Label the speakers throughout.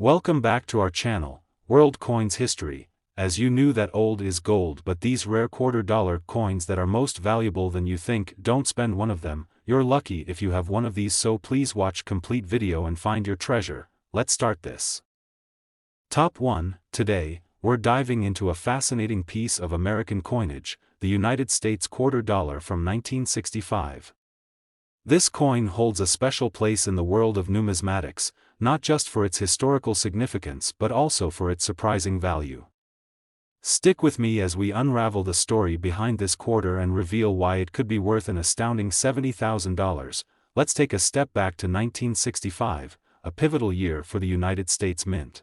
Speaker 1: Welcome back to our channel, World Coins History. As you knew that old is gold, but these rare $quarter coins that are most valuable than you think, don't spend one of them. You're lucky if you have one of these, so please watch complete video and find your treasure. Let's start this. Top 1. Today, we're diving into a fascinating piece of American coinage, the United States $quarter from 1965. This coin holds a special place in the world of numismatics, not just for its historical significance but also for its surprising value. Stick with me as we unravel the story behind this quarter and reveal why it could be worth an astounding $70,000. Let's take a step back to 1965, a pivotal year for the United States Mint.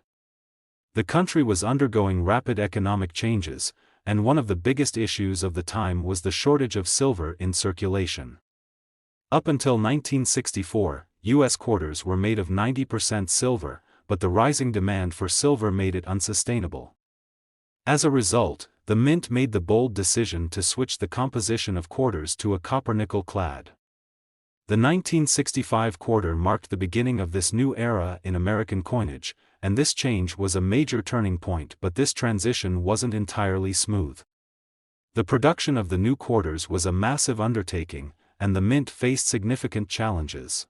Speaker 1: The country was undergoing rapid economic changes, and one of the biggest issues of the time was the shortage of silver in circulation. Up until 1964, U.S. quarters were made of 90% silver, but the rising demand for silver made it unsustainable. As a result, the mint made the bold decision to switch the composition of quarters to a copper-nickel clad. The 1965 quarter marked the beginning of this new era in American coinage, and this change was a major turning point, but this transition wasn't entirely smooth. The production of the new quarters was a massive undertaking, and the mint faced significant challenges.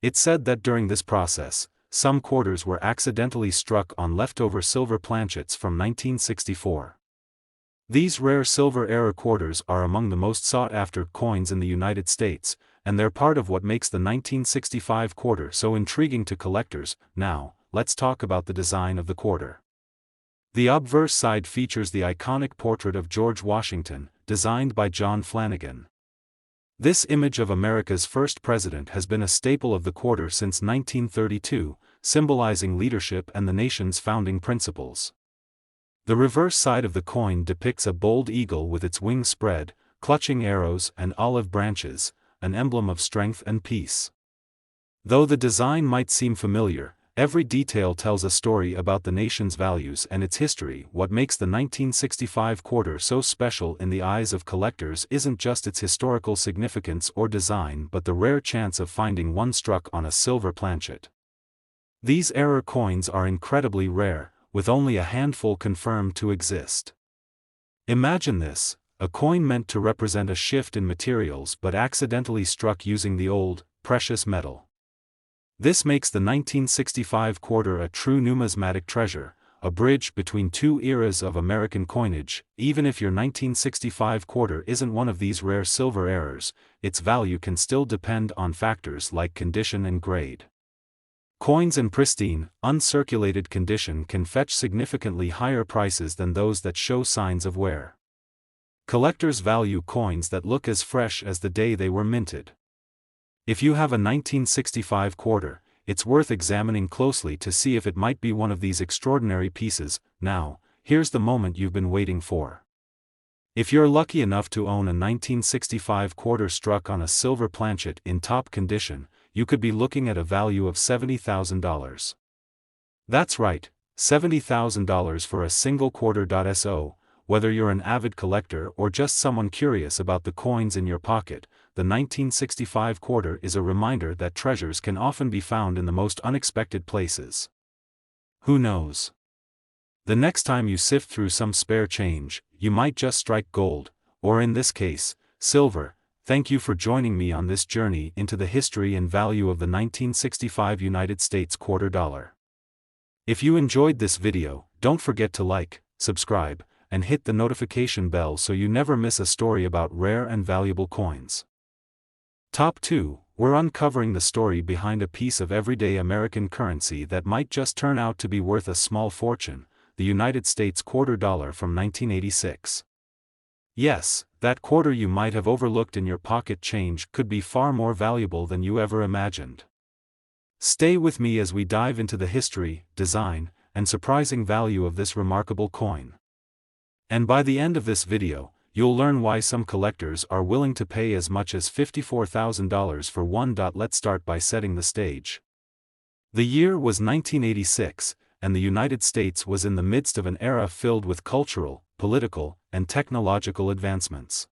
Speaker 1: It's said that during this process, some quarters were accidentally struck on leftover silver planchets from 1964. These rare silver-era quarters are among the most sought-after coins in the United States, and they're part of what makes the 1965 quarter so intriguing to collectors. Now, let's talk about the design of the quarter. The obverse side features the iconic portrait of George Washington, designed by John Flanagan. This image of America's first president has been a staple of the quarter since 1932, symbolizing leadership and the nation's founding principles. The reverse side of the coin depicts a bold eagle with its wings spread, clutching arrows and olive branches, an emblem of strength and peace. Though the design might seem familiar, every detail tells a story about the nation's values and its history. What makes the 1965 quarter so special in the eyes of collectors isn't just its historical significance or design but the rare chance of finding one struck on a silver planchet. These era coins are incredibly rare, with only a handful confirmed to exist. Imagine this, a coin meant to represent a shift in materials but accidentally struck using the old, precious metal. This makes the 1965 quarter a true numismatic treasure, a bridge between two eras of American coinage. Even if your 1965 quarter isn't one of these rare silver errors, its value can still depend on factors like condition and grade. Coins in pristine, uncirculated condition can fetch significantly higher prices than those that show signs of wear. Collectors value coins that look as fresh as the day they were minted. If you have a 1965 quarter, it's worth examining closely to see if it might be one of these extraordinary pieces. Now, here's the moment you've been waiting for. If you're lucky enough to own a 1965 quarter struck on a silver planchet in top condition, you could be looking at a value of $70,000. That's right, $70,000 for a single quarter. So, whether you're an avid collector or just someone curious about the coins in your pocket, the 1965 quarter is a reminder that treasures can often be found in the most unexpected places. Who knows? The next time you sift through some spare change, you might just strike gold, or in this case, silver. Thank you for joining me on this journey into the history and value of the 1965 United States $quarter. If you enjoyed this video, don't forget to like, subscribe, and hit the notification bell so you never miss a story about rare and valuable coins. Top 2, we're uncovering the story behind a piece of everyday American currency that might just turn out to be worth a small fortune, the United States $quarter from 1986. Yes, that quarter you might have overlooked in your pocket change could be far more valuable than you ever imagined. Stay with me as we dive into the history, design, and surprising value of this remarkable coin. And by the end of this video, you'll learn why some collectors are willing to pay as much as $54,000 for one. Let's start by setting the stage. The year was 1986, and the United States was in the midst of an era filled with cultural, political, and technological advancements.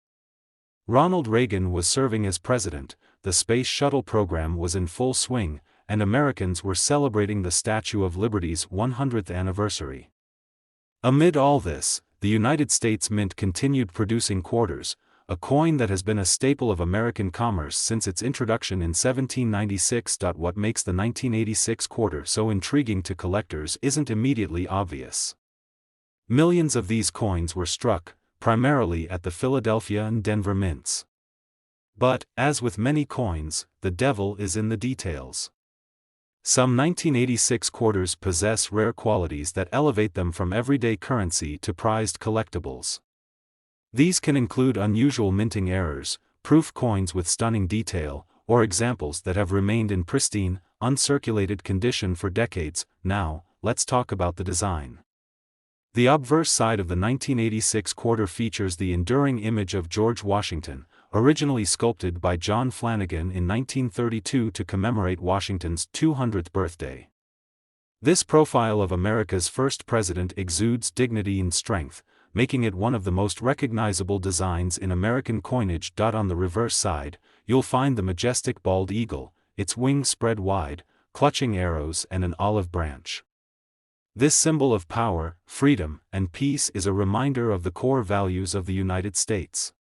Speaker 1: Ronald Reagan was serving as president, the Space Shuttle program was in full swing, and Americans were celebrating the Statue of Liberty's 100th anniversary. Amid all this, the United States Mint continued producing quarters, a coin that has been a staple of American commerce since its introduction in 1796. What makes the 1986 quarter so intriguing to collectors isn't immediately obvious. Millions of these coins were struck, primarily at the Philadelphia and Denver mints. But, as with many coins, the devil is in the details. Some 1986 quarters possess rare qualities that elevate them from everyday currency to prized collectibles. These can include unusual minting errors, proof coins with stunning detail, or examples that have remained in pristine, uncirculated condition for decades. Now, let's talk about the design. The obverse side of the 1986 quarter features the enduring image of George Washington, originally sculpted by John Flanagan in 1932 to commemorate Washington's 200th birthday. This profile of America's first president exudes dignity and strength, making it one of the most recognizable designs in American coinage. On the reverse side, you'll find the majestic bald eagle, its wings spread wide, clutching arrows and an olive branch. This symbol of power, freedom, and peace is a reminder of the core values of the United States.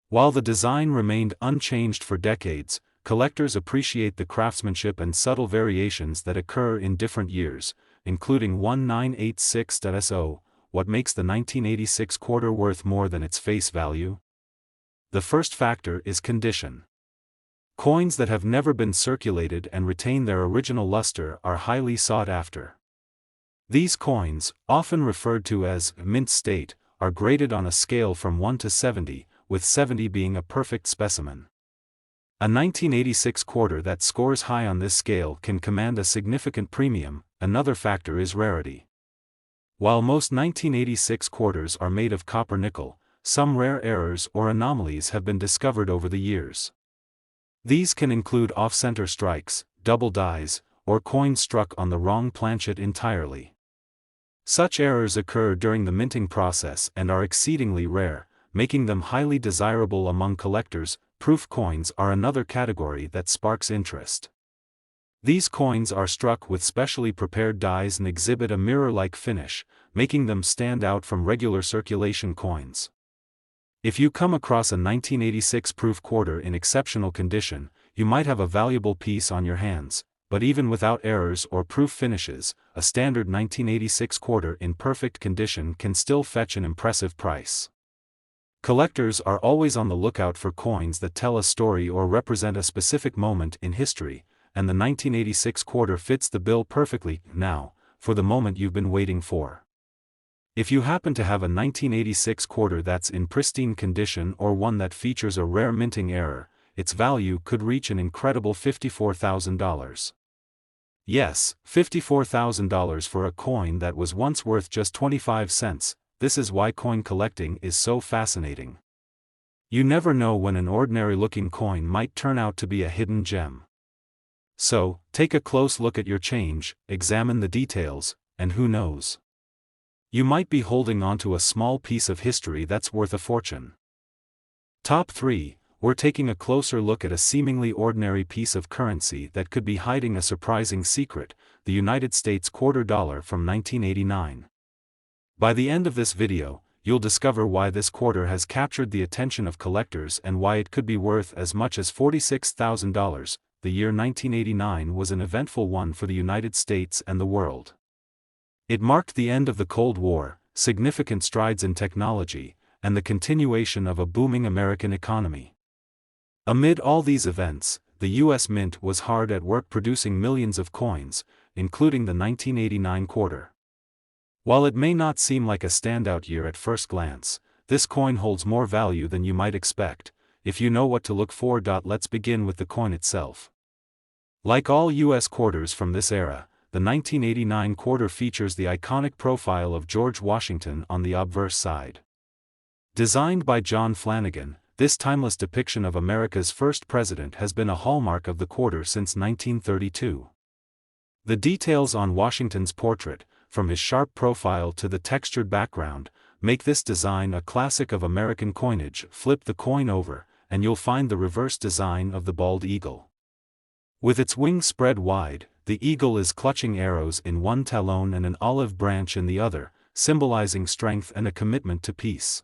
Speaker 1: While the design remained unchanged for decades, collectors appreciate the craftsmanship and subtle variations that occur in different years, including 1986.so. What makes the 1986 quarter worth more than its face value? The first factor is condition. Coins that have never been circulated and retain their original luster are highly sought after. These coins, often referred to as mint state, are graded on a scale from 1 to 70, with 70 being a perfect specimen. A 1986 quarter that scores high on this scale can command a significant premium. Another factor is rarity. While most 1986 quarters are made of copper nickel, some rare errors or anomalies have been discovered over the years. These can include off-center strikes, double dies, or coins struck on the wrong planchet entirely. Such errors occur during the minting process and are exceedingly rare, making them highly desirable among collectors. Proof coins are another category that sparks interest. These coins are struck with specially prepared dies and exhibit a mirror-like finish, making them stand out from regular circulation coins. If you come across a 1986 proof quarter in exceptional condition, you might have a valuable piece on your hands, but even without errors or proof finishes, a standard 1986 quarter in perfect condition can still fetch an impressive price. Collectors are always on the lookout for coins that tell a story or represent a specific moment in history, and the 1986 quarter fits the bill perfectly. Now, for the moment you've been waiting for. If you happen to have a 1986 quarter that's in pristine condition or one that features a rare minting error, its value could reach an incredible $54,000. Yes, $54,000 for a coin that was once worth just 25 cents. This is why coin collecting is so fascinating. You never know when an ordinary-looking coin might turn out to be a hidden gem. So, take a close look at your change, examine the details, and who knows? You might be holding onto a small piece of history that's worth a fortune. Top 3, we're taking a closer look at a seemingly ordinary piece of currency that could be hiding a surprising secret, the United States quarter dollar from 1989. By the end of this video, you'll discover why this quarter has captured the attention of collectors and why it could be worth as much as $46,000. The year 1989 was an eventful one for the United States and the world. It marked the end of the Cold War, significant strides in technology, and the continuation of a booming American economy. Amid all these events, the U.S. Mint was hard at work producing millions of coins, including the 1989 quarter. While it may not seem like a standout year at first glance, this coin holds more value than you might expect, if you know what to look for. Let's begin with the coin itself. Like all U.S. quarters from this era, the 1989 quarter features the iconic profile of George Washington on the obverse side. Designed by John Flanagan, this timeless depiction of America's first president has been a hallmark of the quarter since 1932. The details on Washington's portrait, from his sharp profile to the textured background, make this design a classic of American coinage. Flip the coin over, and you'll find the reverse design of the bald eagle. With its wings spread wide, the eagle is clutching arrows in one talon and an olive branch in the other, symbolizing strength and a commitment to peace.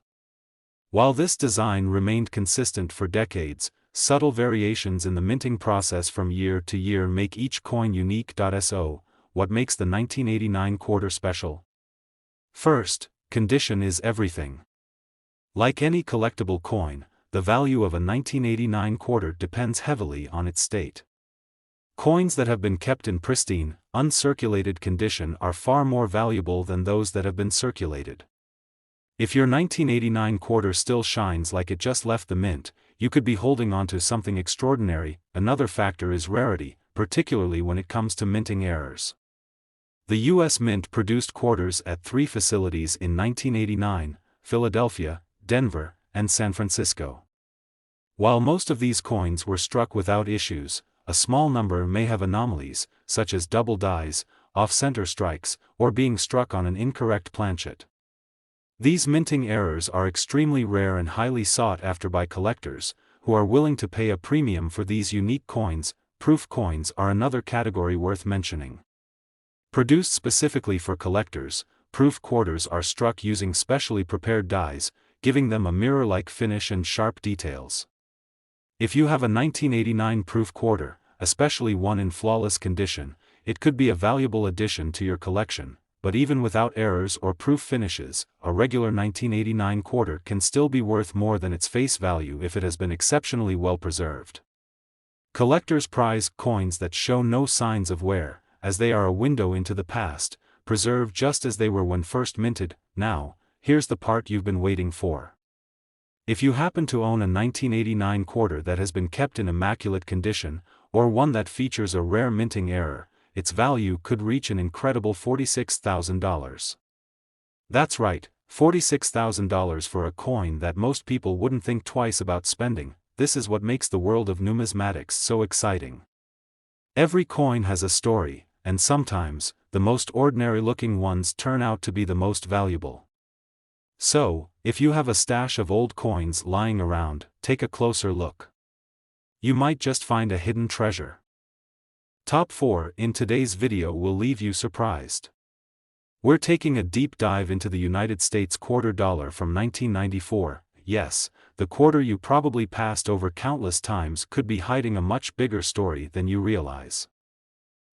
Speaker 1: While this design remained consistent for decades, subtle variations in the minting process from year to year make each coin unique. So, what makes the 1989 quarter special? First, condition is everything. Like any collectible coin, the value of a 1989 quarter depends heavily on its state. Coins that have been kept in pristine, uncirculated condition are far more valuable than those that have been circulated. If your 1989 quarter still shines like it just left the mint, you could be holding on to something extraordinary. Another factor is rarity, particularly when it comes to minting errors. The U.S. Mint produced quarters at 3 facilities in 1989: Philadelphia, Denver, and San Francisco. While most of these coins were struck without issues, a small number may have anomalies, such as double dies, off-center strikes, or being struck on an incorrect planchet. These minting errors are extremely rare and highly sought after by collectors, who are willing to pay a premium for these unique coins. Proof coins are another category worth mentioning. Produced specifically for collectors, proof quarters are struck using specially prepared dies, giving them a mirror-like finish and sharp details. If you have a 1989 proof quarter, especially one in flawless condition, it could be a valuable addition to your collection. But even without errors or proof finishes, a regular 1989 quarter can still be worth more than its face value if it has been exceptionally well preserved. Collectors prize coins that show no signs of wear, as they are a window into the past, preserved just as they were when first minted. Now, here's the part you've been waiting for. If you happen to own a 1989 quarter that has been kept in immaculate condition, or one that features a rare minting error, its value could reach an incredible $46,000. That's right, $46,000 for a coin that most people wouldn't think twice about spending. This is what makes the world of numismatics so exciting. Every coin has a story, and sometimes, the most ordinary-looking ones turn out to be the most valuable. So, if you have a stash of old coins lying around, take a closer look. You might just find a hidden treasure. Top 4 in today's video will leave you surprised. We're taking a deep dive into the United States quarter dollar from 1994. Yes, the quarter you probably passed over countless times could be hiding a much bigger story than you realize.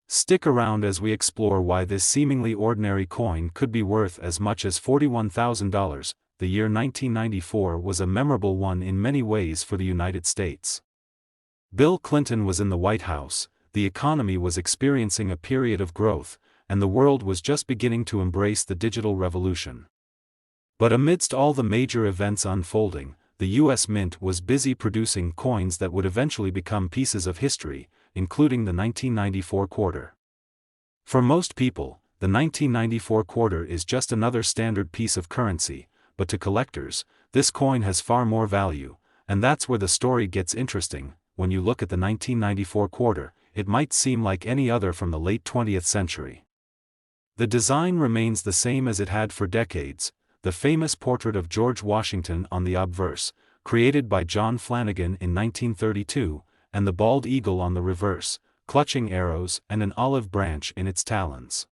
Speaker 1: Stick around as we explore why this seemingly ordinary coin could be worth as much as $41,000. The year 1994 was a memorable one in many ways for the United States. Bill Clinton was in the White House, the economy was experiencing a period of growth, and the world was just beginning to embrace the digital revolution. But amidst all the major events unfolding, the U.S. Mint was busy producing coins that would eventually become pieces of history, including the 1994 quarter. For most people, the 1994 quarter is just another standard piece of currency, but to collectors, this coin has far more value, and that's where the story gets interesting. When you look at the 1994 quarter, it might seem like any other from the late 20th century. The design remains the same as it had for decades: the famous portrait of George Washington on the obverse, created by John Flanagan in 1932, and the bald eagle on the reverse, clutching arrows and an olive branch in its talons.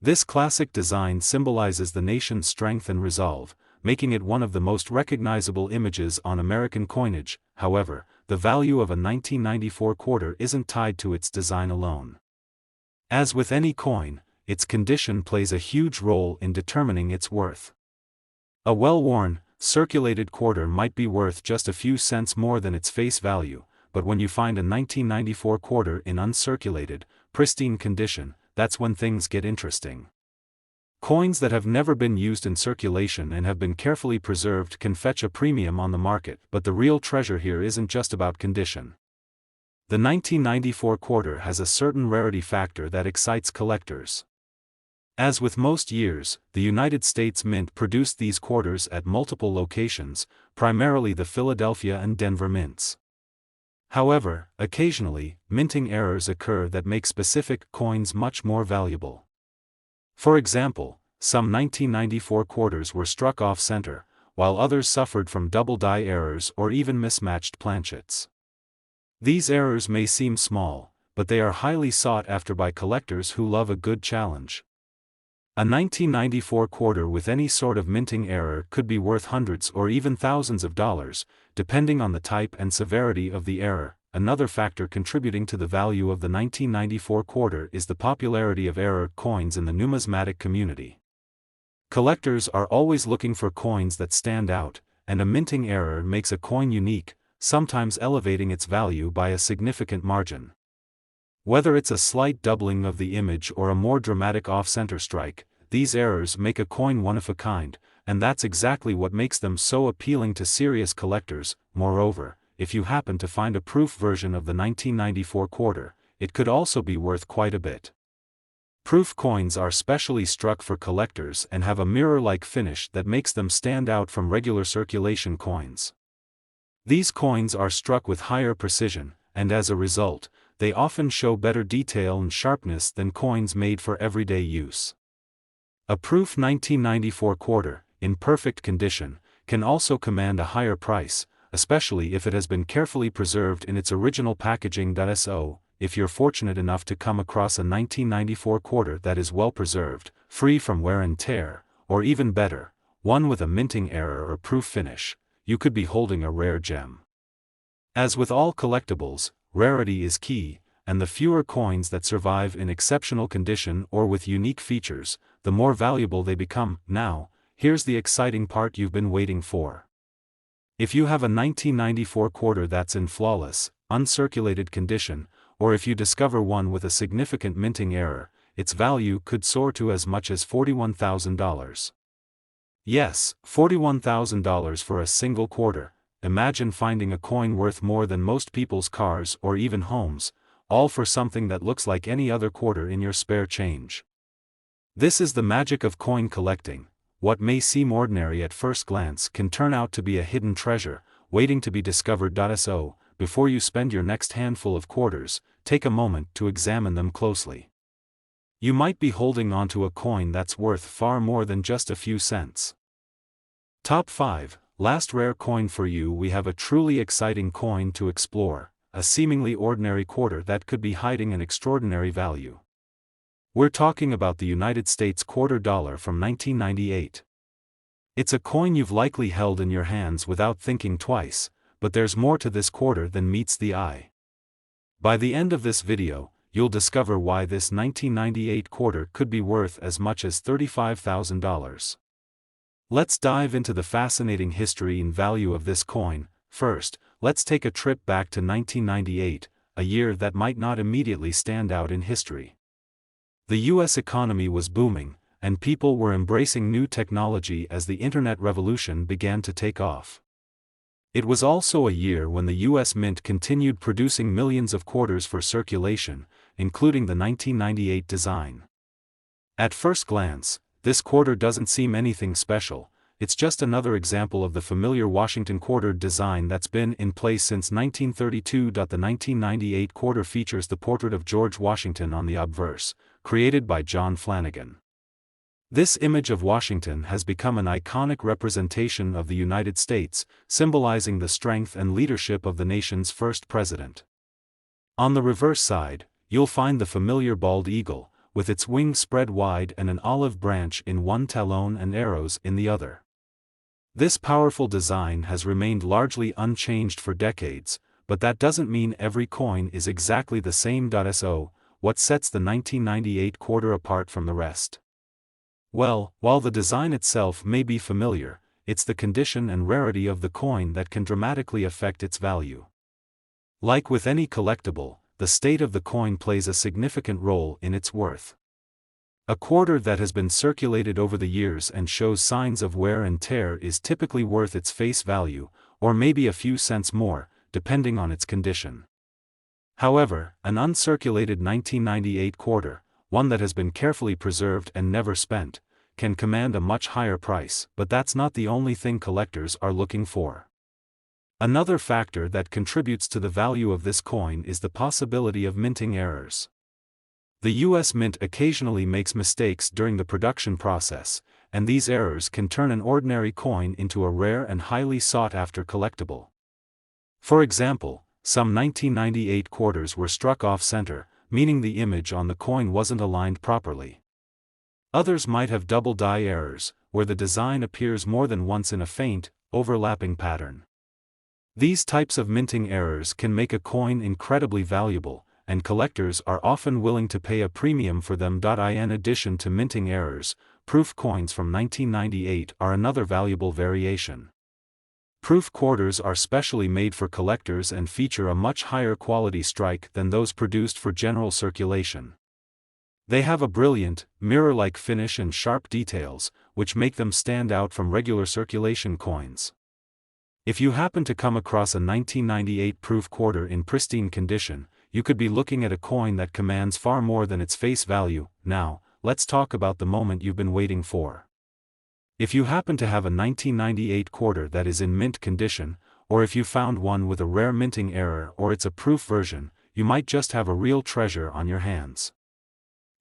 Speaker 1: This classic design symbolizes the nation's strength and resolve, making it one of the most recognizable images on American coinage. However, the value of a 1994 quarter isn't tied to its design alone. As with any coin, its condition plays a huge role in determining its worth. A well-worn, circulated quarter might be worth just a few cents more than its face value, but when you find a 1994 quarter in uncirculated, pristine condition, that's when things get interesting. Coins that have never been used in circulation and have been carefully preserved can fetch a premium on the market, but the real treasure here isn't just about condition. The 1994 quarter has a certain rarity factor that excites collectors. As with most years, the United States Mint produced these quarters at multiple locations, primarily the Philadelphia and Denver mints. However, occasionally, minting errors occur that make specific coins much more valuable. For example, some 1994 quarters were struck off-center, while others suffered from double die errors or even mismatched planchets. These errors may seem small, but they are highly sought after by collectors who love a good challenge. A 1994 quarter with any sort of minting error could be worth hundreds or even thousands of dollars, depending on the type and severity of the error. Another factor contributing to the value of the 1994 quarter is the popularity of error coins in the numismatic community. Collectors are always looking for coins that stand out, and a minting error makes a coin unique, sometimes elevating its value by a significant margin. Whether it's a slight doubling of the image or a more dramatic off-center strike, these errors make a coin one of a kind, and that's exactly what makes them so appealing to serious collectors. Moreover, if you happen to find a proof version of the 1994 quarter, it could also be worth quite a bit. Proof coins are specially struck for collectors and have a mirror-like finish that makes them stand out from regular circulation coins. These coins are struck with higher precision, and as a result, they often show better detail and sharpness than coins made for everyday use. A proof 1994 quarter, in perfect condition, can also command a higher price, especially if it has been carefully preserved in its original packaging. So, if you're fortunate enough to come across a 1994 quarter that is well preserved, free from wear and tear, or even better, one with a minting error or proof finish, you could be holding a rare gem. As with all collectibles, rarity is key, and the fewer coins that survive in exceptional condition or with unique features, the more valuable they become. Now, here's the exciting part you've been waiting for. If you have a 1994 quarter that's in flawless, uncirculated condition, or if you discover one with a significant minting error, its value could soar to as much as $41,000. Yes, $41,000 for a single quarter. Imagine finding a coin worth more than most people's cars or even homes, all for something that looks like any other quarter in your spare change. This is the magic of coin collecting. What may seem ordinary at first glance can turn out to be a hidden treasure, waiting to be discovered. So, before you spend your next handful of quarters, take a moment to examine them closely. You might be holding onto a coin that's worth far more than just a few cents. Top 5. Last rare coin for you. We have a truly exciting coin to explore, a seemingly ordinary quarter that could be hiding an extraordinary value. We're talking about the United States quarter dollar from 1998. It's a coin you've likely held in your hands without thinking twice, but there's more to this quarter than meets the eye. By the end of this video, you'll discover why this 1998 quarter could be worth as much as $35,000. Let's dive into the fascinating history and value of this coin. First, let's take a trip back to 1998, a year that might not immediately stand out in history. The US economy was booming, and people were embracing new technology as the Internet revolution began to take off. It was also a year when the US Mint continued producing millions of quarters for circulation, including the 1998 design. At first glance, this quarter doesn't seem anything special. It's just another example of the familiar Washington quarter design that's been in place since 1932. The 1998 quarter features the portrait of George Washington on the obverse, created by John Flanagan. This image of Washington has become an iconic representation of the United States, symbolizing the strength and leadership of the nation's first president. On the reverse side, you'll find the familiar bald eagle, with its wings spread wide and an olive branch in one talon and arrows in the other. This powerful design has remained largely unchanged for decades, but that doesn't mean every coin is exactly the same. So, what sets the 1998 quarter apart from the rest? Well, while the design itself may be familiar, it's the condition and rarity of the coin that can dramatically affect its value. Like with any collectible, the state of the coin plays a significant role in its worth. A quarter that has been circulated over the years and shows signs of wear and tear is typically worth its face value, or maybe a few cents more, depending on its condition. However, an uncirculated 1998 quarter, one that has been carefully preserved and never spent, can command a much higher price. But that's not the only thing collectors are looking for. Another factor that contributes to the value of this coin is the possibility of minting errors. The US Mint occasionally makes mistakes during the production process, and these errors can turn an ordinary coin into a rare and highly sought-after collectible. For example, some 1998 quarters were struck off-center, meaning the image on the coin wasn't aligned properly. Others might have double die errors, where the design appears more than once in a faint, overlapping pattern. These types of minting errors can make a coin incredibly valuable, and collectors are often willing to pay a premium for them. In addition to minting errors, proof coins from 1998 are another valuable variation. Proof quarters are specially made for collectors and feature a much higher quality strike than those produced for general circulation. They have a brilliant, mirror-like finish and sharp details, which make them stand out from regular circulation coins. If you happen to come across a 1998 proof quarter in pristine condition, you could be looking at a coin that commands far more than its face value. Now, let's talk about the moment you've been waiting for. If you happen to have a 1998 quarter that is in mint condition, or if you found one with a rare minting error or it's a proof version, you might just have a real treasure on your hands.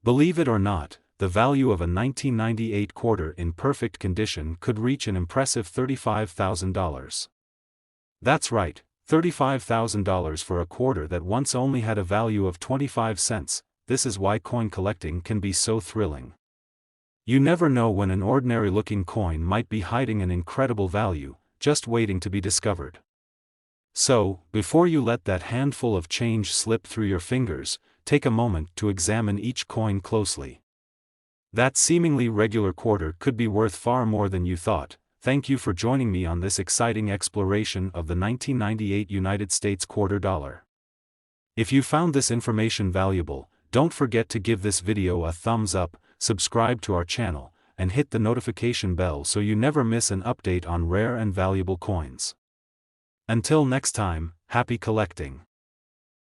Speaker 1: Believe it or not, the value of a 1998 quarter in perfect condition could reach an impressive $35,000. That's right, $35,000 for a quarter that once only had a value of 25 cents. This is why coin collecting can be so thrilling. You never know when an ordinary-looking coin might be hiding an incredible value, just waiting to be discovered. So, before you let that handful of change slip through your fingers, take a moment to examine each coin closely. That seemingly regular quarter could be worth far more than you thought. Thank you for joining me on this exciting exploration of the 1998 United States quarter dollar. If you found this information valuable, don't forget to give this video a thumbs up, subscribe to our channel, and hit the notification bell so you never miss an update on rare and valuable coins. Until next time, happy collecting!